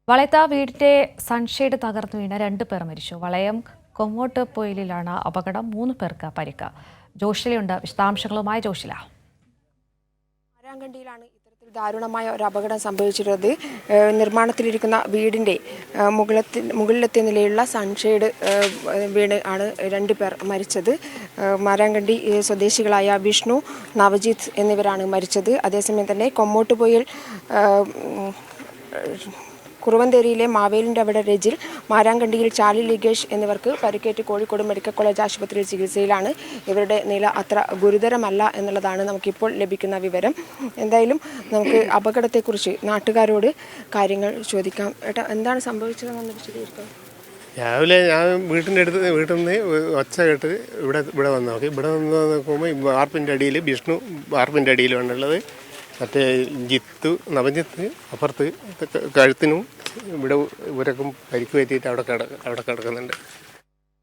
വളയത്ത വീടിന്റെ സൺഷെയ്ഡ് തകർന്നു വീണ് 2 പേർ മരിച്ചു. വളയം കൊങ്ങോട്ട് പൊയിലിലാണ് അപകടം. 3 പേർക്ക് പരിക്ക്. ജോഷിലയുണ്ട് വിശദാംശങ്ങളുമായി. ജോഷില, മാരാങ്കണ്ടിയിലാണ് ഇത്തരത്തിൽ ദാരുണമായ ഒരു അപകടം സംഭവിച്ചിട്ടുള്ളത്. നിർമ്മാണത്തിലിരിക്കുന്ന വീടിന്റെ മുകളിലത്തെ നിലയിലുള്ള സൺഷെയ്ഡ് വീണ് ആണ് 2 പേർ മരിച്ചത്. മാരാങ്കണ്ടി സ്വദേശികളായ വിഷ്ണു, നവജിത്ത് എന്നിവരാണ് മരിച്ചത്. അതേസമയം തന്നെ കൊമ്മോട്ടുപൊയിൽ കുറുവന്തേരിയിലെ മാവേലിൻ്റെ അവിടെ രജിൽ, മാരാങ്കണ്ടിയിൽ ചാലി ലിഗേഷ് എന്നിവർക്ക് പരിക്കേറ്റ് കോഴിക്കോട് മെഡിക്കൽ കോളേജ് ആശുപത്രിയിൽ ചികിത്സയിലാണ്. ഇവരുടെ നില അത്ര ഗുരുതരമല്ല എന്നുള്ളതാണ് നമുക്കിപ്പോൾ ലഭിക്കുന്ന വിവരം. എന്തായാലും നമുക്ക് അപകടത്തെക്കുറിച്ച് നാട്ടുകാരോട് കാര്യങ്ങൾ ചോദിക്കാം. ഏട്ടാ, എന്താണ് സംഭവിച്ചതെന്ന് വിശദീകരിക്കാം. രാവിലെ ഞാൻ വീട്ടിൽ നിന്ന് ഒച്ച കേട്ട് ഇവിടെ വന്ന് നോക്കി. ഇവിടെ വന്ന് നോക്കുമ്പോൾ വാർപ്പിൻ്റെ അടിയിൽ വിഷ്ണു വാർപ്പിൻ്റെ അടിയിലാണുള്ളത്. മറ്റേ നവജിത്ത് അപ്പുറത്ത് കഴുത്തിനും ഇവിടെ ഇവരൊക്കെ പരിക്ക് പറ്റിയിട്ട് അവിടെ കിടക്കുന്നുണ്ട്.